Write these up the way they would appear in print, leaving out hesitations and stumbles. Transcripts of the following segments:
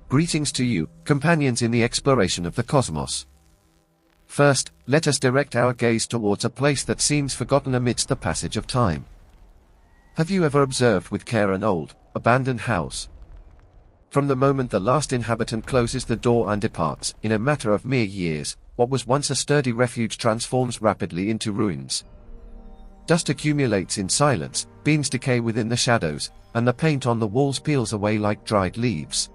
Greetings to you, companions in the exploration of the cosmos. First, let us direct our gaze towards a place that seems forgotten amidst the passage of time. Have you ever observed with care an old, abandoned house? From the moment the last inhabitant closes the door and departs, in a matter of mere years, what was once a sturdy refuge transforms rapidly into ruins. Dust accumulates in silence, beams decay within the shadows, and the paint on the walls peels away like dried leaves.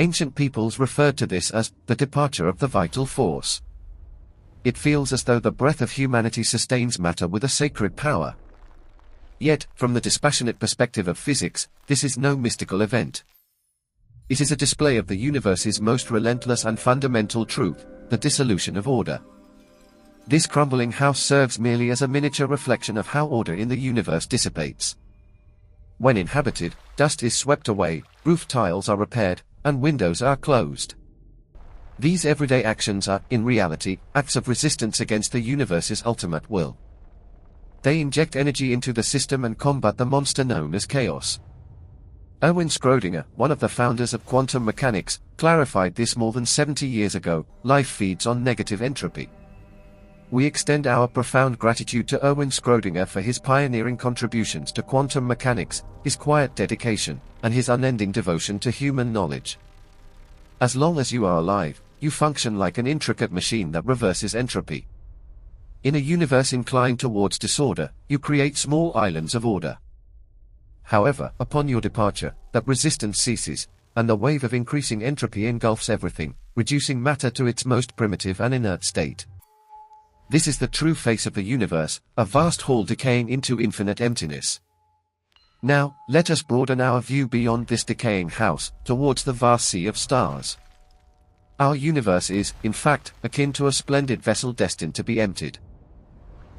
Ancient peoples referred to this as the departure of the vital force. It feels as though the breath of humanity sustains matter with a sacred power. Yet, from the dispassionate perspective of physics, this is no mystical event. It is a display of the universe's most relentless and fundamental truth, the dissolution of order. This crumbling house serves merely as a miniature reflection of how order in the universe dissipates. When inhabited, dust is swept away, roof tiles are repaired, and windows are closed. These everyday actions are, in reality, acts of resistance against the universe's ultimate will. They inject energy into the system and combat the monster known as chaos. Erwin Schrödinger, one of the founders of quantum mechanics, clarified this more than 70 years ago: life feeds on negative entropy. We extend our profound gratitude to Erwin Schrödinger for his pioneering contributions to quantum mechanics, his quiet dedication, and his unending devotion to human knowledge. As long as you are alive, you function like an intricate machine that reverses entropy. In a universe inclined towards disorder, you create small islands of order. However, upon your departure, that resistance ceases, and the wave of increasing entropy engulfs everything, reducing matter to its most primitive and inert state. This is the true face of the universe, a vast hall decaying into infinite emptiness. Now, let us broaden our view beyond this decaying house, towards the vast sea of stars. Our universe is, in fact, akin to a splendid vessel destined to be emptied.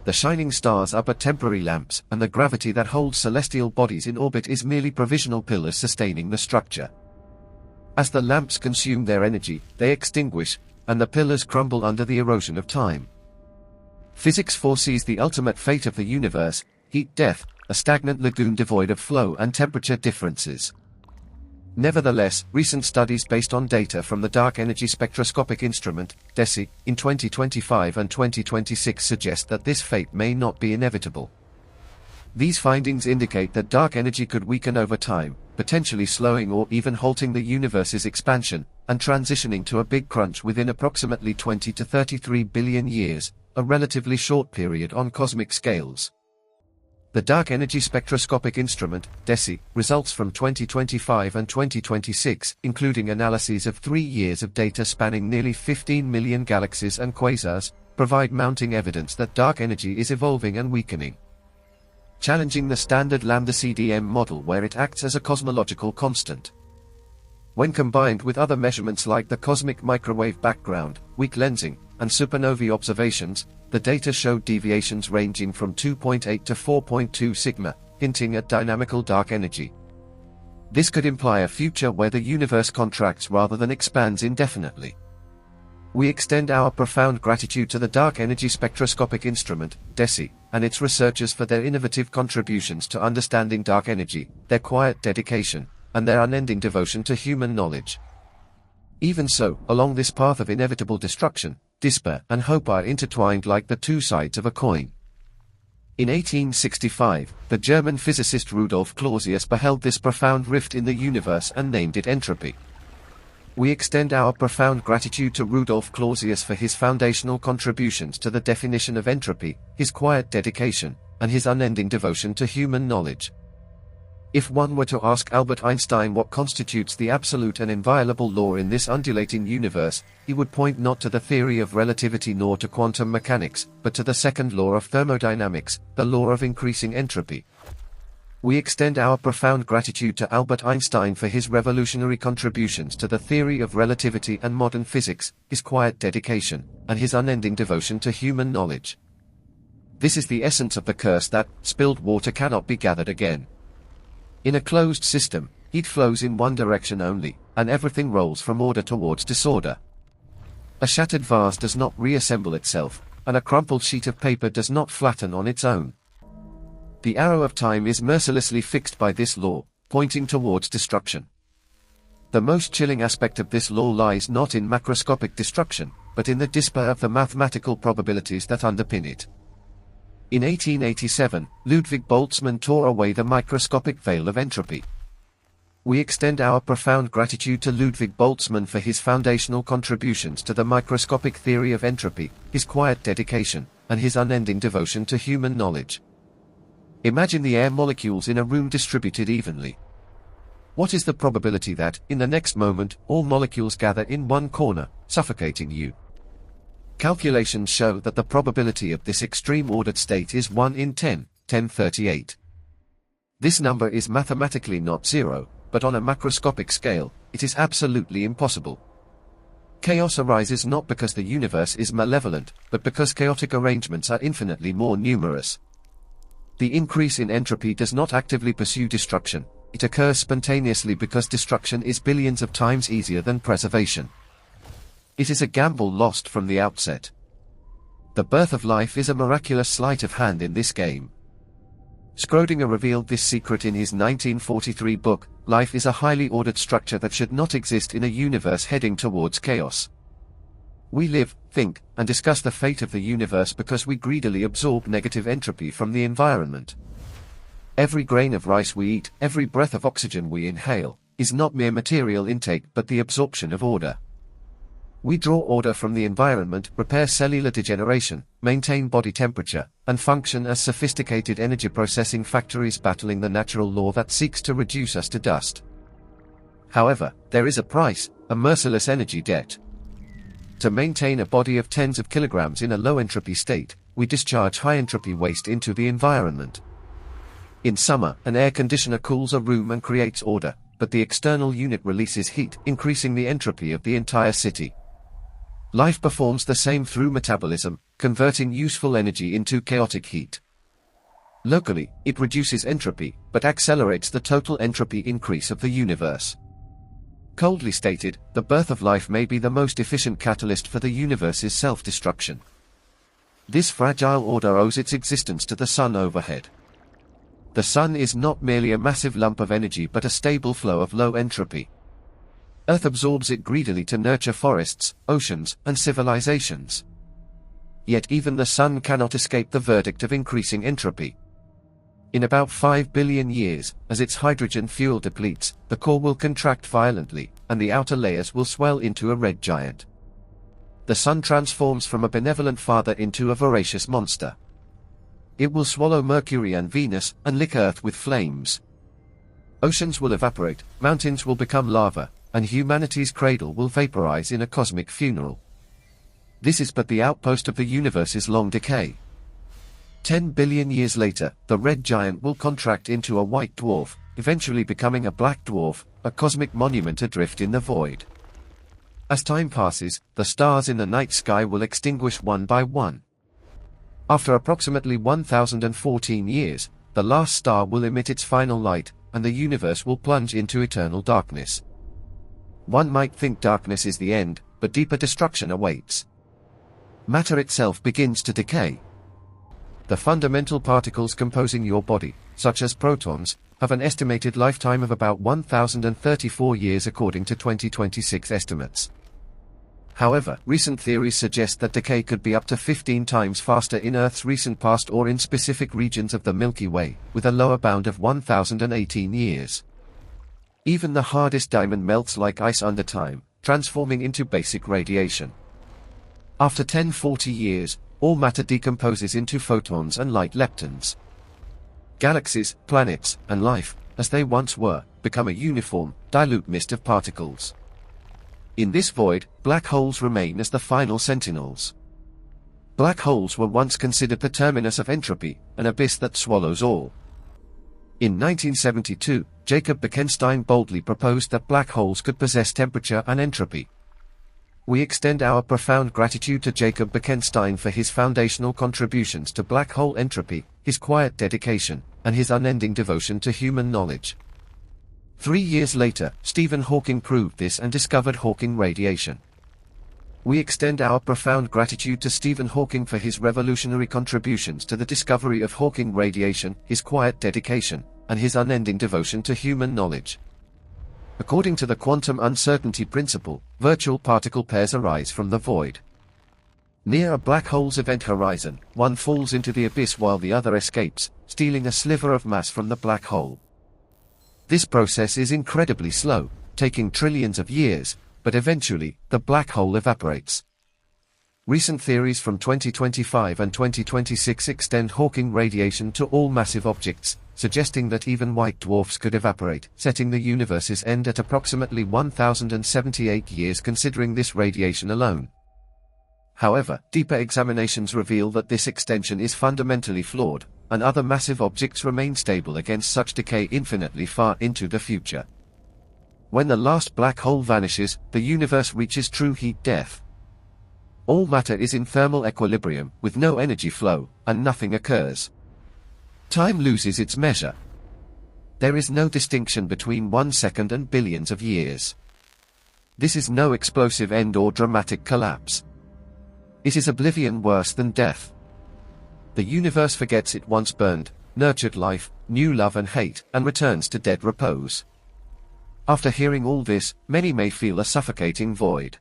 The shining stars are but temporary lamps, and the gravity that holds celestial bodies in orbit is merely provisional pillars sustaining the structure. As the lamps consume their energy, they extinguish, and the pillars crumble under the erosion of time. Physics foresees the ultimate fate of the universe: heat death, a stagnant lagoon devoid of flow and temperature differences. Nevertheless, recent studies based on data from the Dark Energy Spectroscopic Instrument, DESI, in 2025 and 2026 suggest that this fate may not be inevitable. These findings indicate that dark energy could weaken over time, potentially slowing or even halting the universe's expansion, and transitioning to a big crunch within approximately 20 to 33 billion years, a relatively short period on cosmic scales. The Dark Energy Spectroscopic Instrument, DESI, results from 2025 and 2026, including analyses of 3 years of data spanning nearly 15 million galaxies and quasars, provide mounting evidence that dark energy is evolving and weakening, challenging the standard lambda-CDM model where it acts as a cosmological constant. When combined with other measurements like the cosmic microwave background, weak lensing, and supernovae observations, the data showed deviations ranging from 2.8 to 4.2 sigma, hinting at dynamical dark energy. This could imply a future where the universe contracts rather than expands indefinitely. We extend our profound gratitude to the Dark Energy Spectroscopic Instrument, DESI, and its researchers for their innovative contributions to understanding dark energy, their quiet dedication, and their unending devotion to human knowledge. Even so, along this path of inevitable destruction, despair and hope are intertwined like the two sides of a coin. In 1865, the German physicist Rudolf Clausius beheld this profound rift in the universe and named it entropy. We extend our profound gratitude to Rudolf Clausius for his foundational contributions to the definition of entropy, his quiet dedication, and his unending devotion to human knowledge. If one were to ask Albert Einstein what constitutes the absolute and inviolable law in this undulating universe, he would point not to the theory of relativity nor to quantum mechanics, but to the second law of thermodynamics, the law of increasing entropy. We extend our profound gratitude to Albert Einstein for his revolutionary contributions to the theory of relativity and modern physics, his quiet dedication, and his unending devotion to human knowledge. This is the essence of the curse that spilled water cannot be gathered again. In a closed system, heat flows in one direction only, and everything rolls from order towards disorder. A shattered vase does not reassemble itself, and a crumpled sheet of paper does not flatten on its own. The arrow of time is mercilessly fixed by this law, pointing towards destruction. The most chilling aspect of this law lies not in macroscopic destruction, but in the despair of the mathematical probabilities that underpin it. In 1887, Ludwig Boltzmann tore away the microscopic veil of entropy. We extend our profound gratitude to Ludwig Boltzmann for his foundational contributions to the microscopic theory of entropy, his quiet dedication, and his unending devotion to human knowledge. Imagine the air molecules in a room distributed evenly. What is the probability that, in the next moment, all molecules gather in one corner, suffocating you? Calculations show that the probability of this extreme ordered state is 1 in 10, 1038. This number is mathematically not zero, but on a macroscopic scale, it is absolutely impossible. Chaos arises not because the universe is malevolent, but because chaotic arrangements are infinitely more numerous. The increase in entropy does not actively pursue destruction. It occurs spontaneously because destruction is billions of times easier than preservation. It is a gamble lost from the outset. The birth of life is a miraculous sleight of hand in this game. Schrödinger revealed this secret in his 1943 book, Life is a highly ordered structure that should not exist in a universe heading towards chaos. We live, think, and discuss the fate of the universe because we greedily absorb negative entropy from the environment. Every grain of rice we eat, every breath of oxygen we inhale, is not mere material intake but the absorption of order. We draw order from the environment, repair cellular degeneration, maintain body temperature, and function as sophisticated energy processing factories battling the natural law that seeks to reduce us to dust. However, there is a price, a merciless energy debt. To maintain a body of tens of kilograms in a low entropy state, we discharge high entropy waste into the environment. In summer, an air conditioner cools a room and creates order, but the external unit releases heat, increasing the entropy of the entire city. Life performs the same through metabolism, converting useful energy into chaotic heat. Locally, it reduces entropy, but accelerates the total entropy increase of the universe. Coldly stated, the birth of life may be the most efficient catalyst for the universe's self-destruction. This fragile order owes its existence to the sun overhead. The sun is not merely a massive lump of energy but a stable flow of low entropy. Earth absorbs it greedily to nurture forests, oceans, and civilizations. Yet even the sun cannot escape the verdict of increasing entropy. In about 5 billion years, as its hydrogen fuel depletes, the core will contract violently, and the outer layers will swell into a red giant. The sun transforms from a benevolent father into a voracious monster. It will swallow Mercury and Venus, and lick Earth with flames. Oceans will evaporate, mountains will become lava, and humanity's cradle will vaporize in a cosmic funeral. This is but the outpost of the universe's long decay. 10 billion years later, the red giant will contract into a white dwarf, eventually becoming a black dwarf, a cosmic monument adrift in the void. As time passes, the stars in the night sky will extinguish one by one. After approximately 1014 years, the last star will emit its final light, and the universe will plunge into eternal darkness. One might think darkness is the end, but deeper destruction awaits. Matter itself begins to decay. The fundamental particles composing your body, such as protons, have an estimated lifetime of about 1034 years according to 2026 estimates. However, recent theories suggest that decay could be up to 15 times faster in Earth's recent past or in specific regions of the Milky Way, with a lower bound of 1018 years. Even the hardest diamond melts like ice under time, transforming into basic radiation. After 1040 years, all matter decomposes into photons and light leptons. Galaxies, planets, and life, as they once were, become a uniform, dilute mist of particles. In this void, black holes remain as the final sentinels. Black holes were once considered the terminus of entropy, an abyss that swallows all. In 1972, Jacob Bekenstein boldly proposed that black holes could possess temperature and entropy. We extend our profound gratitude to Jacob Bekenstein for his foundational contributions to black hole entropy, his quiet dedication, and his unending devotion to human knowledge. 3 years later, Stephen Hawking proved this and discovered Hawking radiation. We extend our profound gratitude to Stephen Hawking for his revolutionary contributions to the discovery of Hawking radiation, his quiet dedication, and his unending devotion to human knowledge. According to the quantum uncertainty principle, virtual particle pairs arise from the void. Near a black hole's event horizon, one falls into the abyss while the other escapes, stealing a sliver of mass from the black hole. This process is incredibly slow, taking trillions of years, but eventually, the black hole evaporates. Recent theories from 2025 and 2026 extend Hawking radiation to all massive objects, suggesting that even white dwarfs could evaporate, setting the universe's end at approximately 1078 years considering this radiation alone. However, deeper examinations reveal that this extension is fundamentally flawed, and other massive objects remain stable against such decay infinitely far into the future. When the last black hole vanishes, the universe reaches true heat death. All matter is in thermal equilibrium, with no energy flow, and nothing occurs. Time loses its measure. There is no distinction between 1 second and billions of years. This is no explosive end or dramatic collapse. It is oblivion worse than death. The universe forgets it once burned, nurtured life, knew love and hate, and returns to dead repose. After hearing all this, many may feel a suffocating void.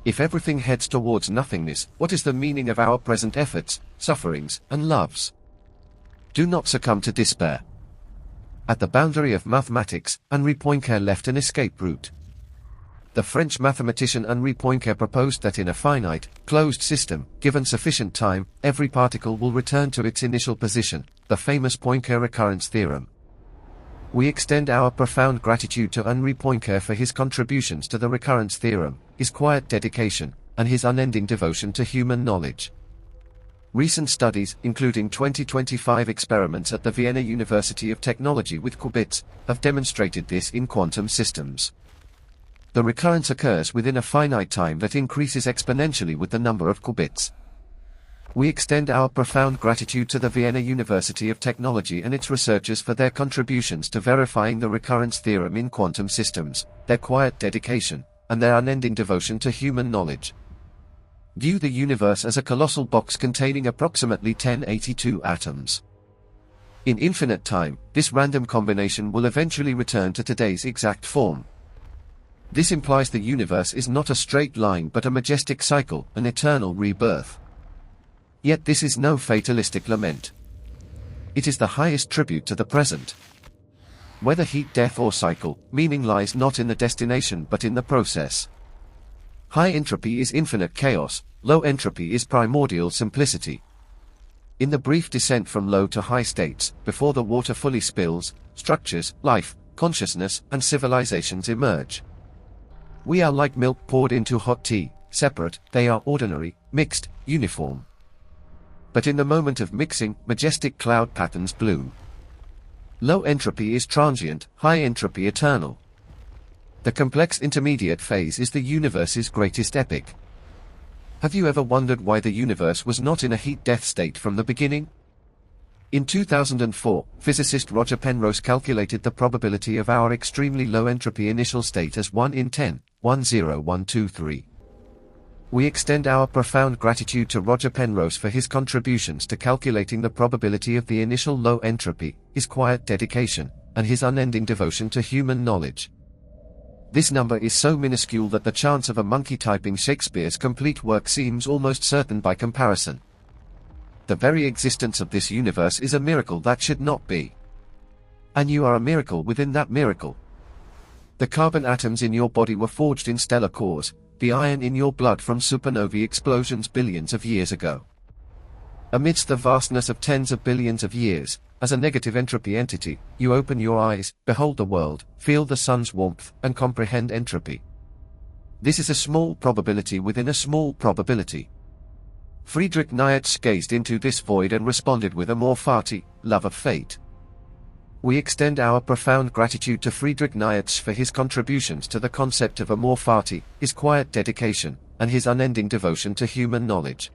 If everything heads towards nothingness, what is the meaning of our present efforts, sufferings, and loves? Do not succumb to despair. At the boundary of mathematics, Henri Poincaré left an escape route. The French mathematician Henri Poincaré proposed that in a finite, closed system, given sufficient time, every particle will return to its initial position, the famous Poincaré recurrence theorem. We extend our profound gratitude to Henri Poincaré for his contributions to the recurrence theorem, his quiet dedication, and his unending devotion to human knowledge. Recent studies, including 2025 experiments at the Vienna University of Technology with qubits, have demonstrated this in quantum systems. The recurrence occurs within a finite time that increases exponentially with the number of qubits. We extend our profound gratitude to the Vienna University of Technology and its researchers for their contributions to verifying the recurrence theorem in quantum systems, their quiet dedication, and their unending devotion to human knowledge. View the universe as a colossal box containing approximately 1082 atoms. In infinite time, this random combination will eventually return to today's exact form. This implies the universe is not a straight line but a majestic cycle, an eternal rebirth. Yet this is no fatalistic lament. It is the highest tribute to the present. Whether heat death or cycle, meaning lies not in the destination but in the process. High entropy is infinite chaos, low entropy is primordial simplicity. In the brief descent from low to high states, before the water fully spills, structures, life, consciousness, and civilizations emerge. We are like milk poured into hot tea, separate, they are ordinary, mixed, uniform. But in the moment of mixing, majestic cloud patterns bloom. Low entropy is transient, high entropy eternal. The complex intermediate phase is the universe's greatest epic. Have you ever wondered why the universe was not in a heat-death state from the beginning? In 2004, physicist Roger Penrose calculated the probability of our extremely low entropy initial state as 1 in 10, 10123. We extend our profound gratitude to Roger Penrose for his contributions to calculating the probability of the initial low entropy, his quiet dedication, and his unending devotion to human knowledge. This number is so minuscule that the chance of a monkey typing Shakespeare's complete work seems almost certain by comparison. The very existence of this universe is a miracle that should not be. And you are a miracle within that miracle. The carbon atoms in your body were forged in stellar cores, the iron in your blood from supernovae explosions billions of years ago. Amidst the vastness of tens of billions of years, as a negative entropy entity, you open your eyes, behold the world, feel the sun's warmth, and comprehend entropy. This is a small probability within a small probability. Friedrich Nietzsche gazed into this void and responded with amor fati, love of fate. We extend our profound gratitude to Friedrich Nietzsche for his contributions to the concept of amor fati, his quiet dedication, and his unending devotion to human knowledge.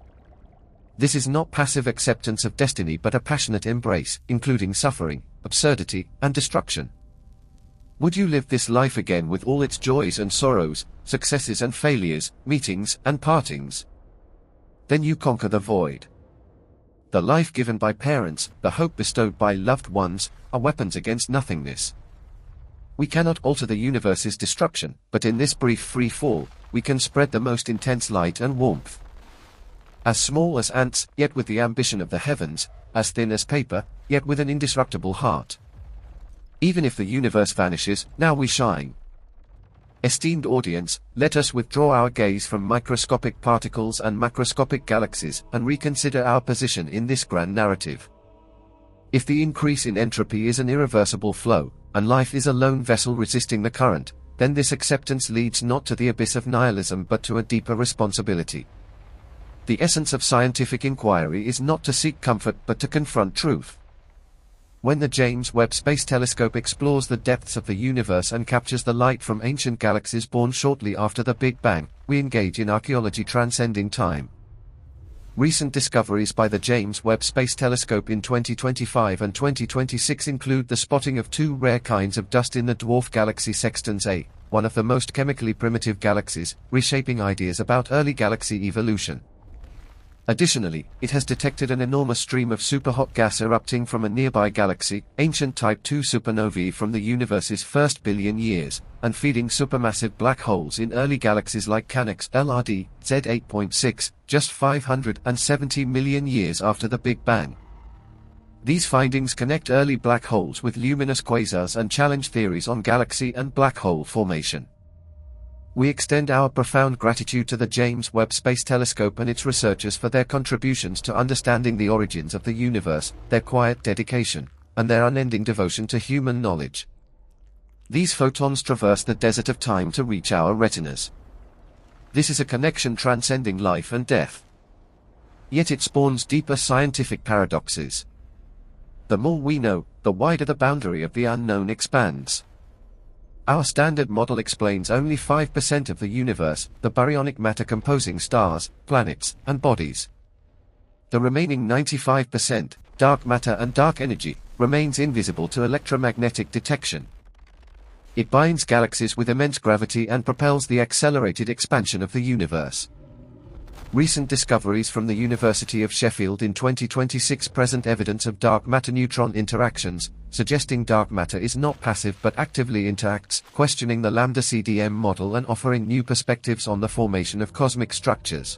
This is not passive acceptance of destiny but a passionate embrace, including suffering, absurdity, and destruction. Would you live this life again with all its joys and sorrows, successes and failures, meetings and partings? Then you conquer the void. The life given by parents, the hope bestowed by loved ones, are weapons against nothingness. We cannot alter the universe's destruction, but in this brief free fall, we can spread the most intense light and warmth. As small as ants, yet with the ambition of the heavens, as thin as paper, yet with an indestructible heart. Even if the universe vanishes, now we shine. Esteemed audience, let us withdraw our gaze from microscopic particles and macroscopic galaxies and reconsider our position in this grand narrative. If the increase in entropy is an irreversible flow, and life is a lone vessel resisting the current, then this acceptance leads not to the abyss of nihilism but to a deeper responsibility. The essence of scientific inquiry is not to seek comfort but to confront truth. When the James Webb Space Telescope explores the depths of the universe and captures the light from ancient galaxies born shortly after the Big Bang, we engage in archaeology transcending time. Recent discoveries by the James Webb Space Telescope in 2025 and 2026 include the spotting of two rare kinds of dust in the dwarf galaxy Sextans A, one of the most chemically primitive galaxies, reshaping ideas about early galaxy evolution. Additionally, it has detected an enormous stream of superhot gas erupting from a nearby galaxy, ancient Type II supernovae from the universe's first billion years, and feeding supermassive black holes in early galaxies like Canex LRD Z8.6, just 570 million years after the Big Bang. These findings connect early black holes with luminous quasars and challenge theories on galaxy and black hole formation. We extend our profound gratitude to the James Webb Space Telescope and its researchers for their contributions to understanding the origins of the universe, their quiet dedication, and their unending devotion to human knowledge. These photons traverse the desert of time to reach our retinas. This is a connection transcending life and death. Yet it spawns deeper scientific paradoxes. The more we know, the wider the boundary of the unknown expands. Our standard model explains only 5% of the universe, the baryonic matter composing stars, planets, and bodies. The remaining 95%, dark matter and dark energy, remains invisible to electromagnetic detection. It binds galaxies with immense gravity and propels the accelerated expansion of the universe. Recent discoveries from the University of Sheffield in 2026 present evidence of dark matter-neutron interactions, suggesting dark matter is not passive but actively interacts, questioning the lambda CDM model and offering new perspectives on the formation of cosmic structures.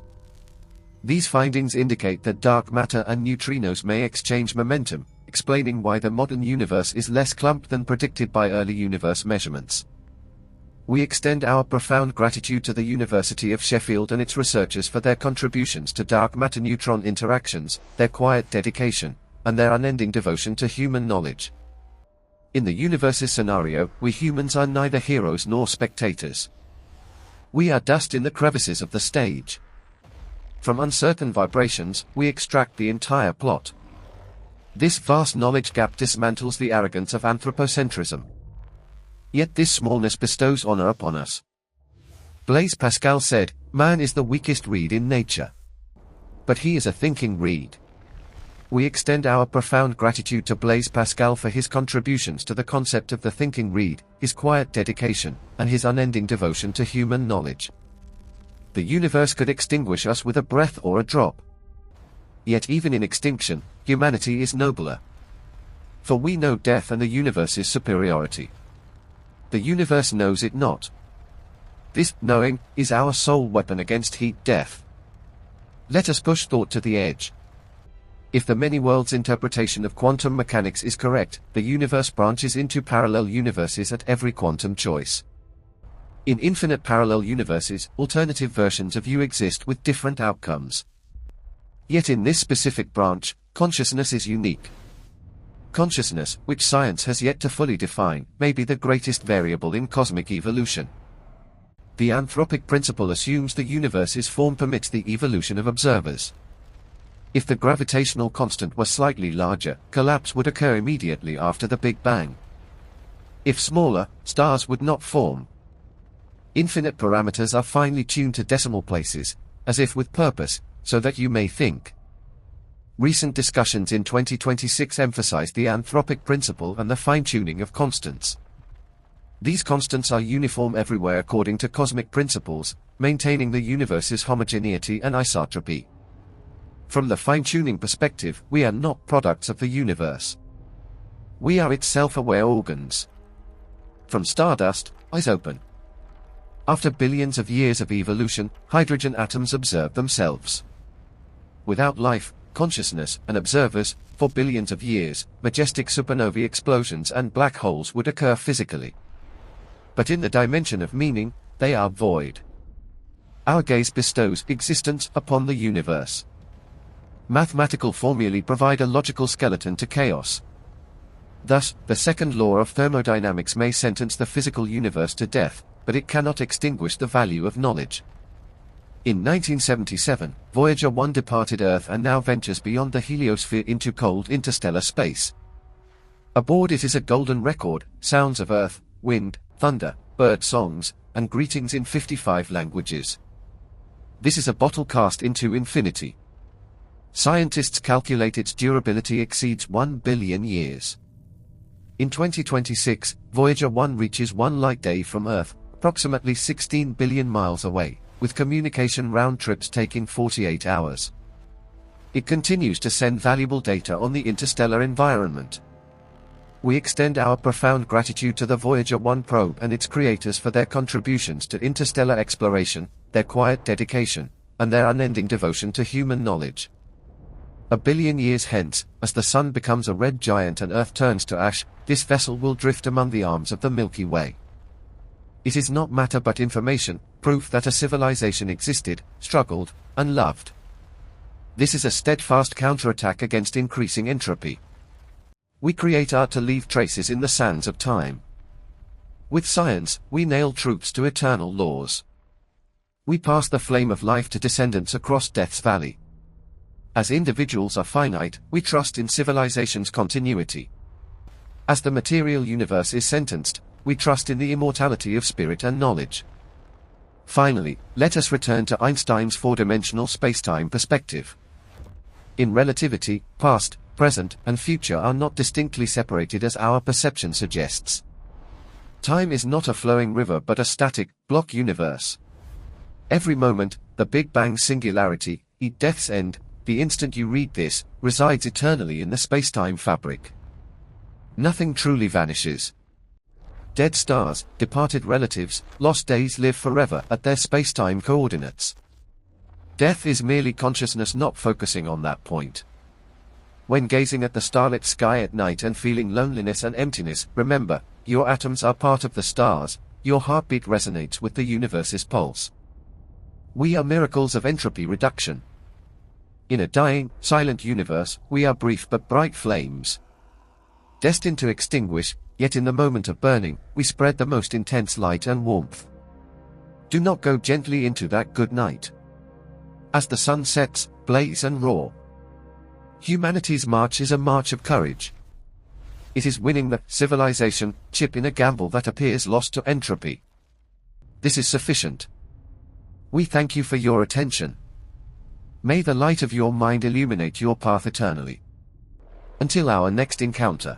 These findings indicate that dark matter and neutrinos may exchange momentum, explaining why the modern universe is less clumped than predicted by early universe measurements. We extend our profound gratitude to the University of Sheffield and its researchers for their contributions to dark matter-neutron interactions, their quiet dedication, and their unending devotion to human knowledge. In the universe's scenario, we humans are neither heroes nor spectators. We are dust in the crevices of the stage. From uncertain vibrations, we extract the entire plot. This vast knowledge gap dismantles the arrogance of anthropocentrism. Yet this smallness bestows honor upon us. Blaise Pascal said, "Man is the weakest reed in nature. But he is a thinking reed." We extend our profound gratitude to Blaise Pascal for his contributions to the concept of the thinking reed, his quiet dedication, and his unending devotion to human knowledge. The universe could extinguish us with a breath or a drop. Yet even in extinction, humanity is nobler. For we know death and the universe's superiority. The universe knows it not. This knowing is our sole weapon against heat death. Let us push thought to the edge. If the many worlds interpretation of quantum mechanics is correct, the universe branches into parallel universes at every quantum choice. In infinite parallel universes, alternative versions of you exist with different outcomes. Yet in this specific branch, consciousness is unique. Consciousness, which science has yet to fully define, may be the greatest variable in cosmic evolution. The anthropic principle assumes the universe's form permits the evolution of observers. If the gravitational constant were slightly larger, collapse would occur immediately after the Big Bang. If smaller, stars would not form. Infinite parameters are finely tuned to decimal places, as if with purpose, so that you may think. Recent discussions in 2026 emphasize the anthropic principle and the fine-tuning of constants. These constants are uniform everywhere according to cosmic principles, maintaining the universe's homogeneity and isotropy. From the fine-tuning perspective, we are not products of the universe. We are its self-aware organs. From stardust, eyes open. After billions of years of evolution, hydrogen atoms observe themselves. Without life, consciousness, and observers, for billions of years, majestic supernovae explosions and black holes would occur physically. But in the dimension of meaning, they are void. Our gaze bestows existence upon the universe. Mathematical formulae provide a logical skeleton to chaos. Thus, the second law of thermodynamics may sentence the physical universe to death, but it cannot extinguish the value of knowledge. In 1977, Voyager 1 departed Earth and now ventures beyond the heliosphere into cold interstellar space. Aboard it is a golden record, sounds of Earth, wind, thunder, bird songs, and greetings in 55 languages. This is a bottle cast into infinity. Scientists calculate its durability exceeds 1 billion years. In 2026, Voyager 1 reaches 1 light day from Earth, approximately 16 billion miles away, with communication round trips taking 48 hours. It continues to send valuable data on the interstellar environment. We extend our profound gratitude to the Voyager 1 probe and its creators for their contributions to interstellar exploration, their quiet dedication, and their unending devotion to human knowledge. A billion years hence, as the Sun becomes a red giant and Earth turns to ash, this vessel will drift among the arms of the Milky Way. It is not matter but information, proof that a civilization existed, struggled, and loved. This is a steadfast counterattack against increasing entropy. We create art to leave traces in the sands of time. With science, we nail truths to eternal laws. We pass the flame of life to descendants across Death's Valley. As individuals are finite, we trust in civilization's continuity. As the material universe is sentenced, we trust in the immortality of spirit and knowledge. Finally, let us return to Einstein's four-dimensional spacetime perspective. In relativity, past, present, and future are not distinctly separated as our perception suggests. Time is not a flowing river but a static, block universe. Every moment, the Big Bang singularity, death's end, the instant you read this, resides eternally in the spacetime fabric. Nothing truly vanishes. Dead stars, departed relatives, lost days live forever at their spacetime coordinates. Death is merely consciousness not focusing on that point. When gazing at the starlit sky at night and feeling loneliness and emptiness, remember, your atoms are part of the stars, your heartbeat resonates with the universe's pulse. We are miracles of entropy reduction. In a dying, silent universe, we are brief but bright flames. Destined to extinguish, yet in the moment of burning, we spread the most intense light and warmth. Do not go gently into that good night. As the sun sets, blaze and roar. Humanity's march is a march of courage. It is winning the civilization chip in a gamble that appears lost to entropy. This is sufficient. We thank you for your attention. May the light of your mind illuminate your path eternally. Until our next encounter.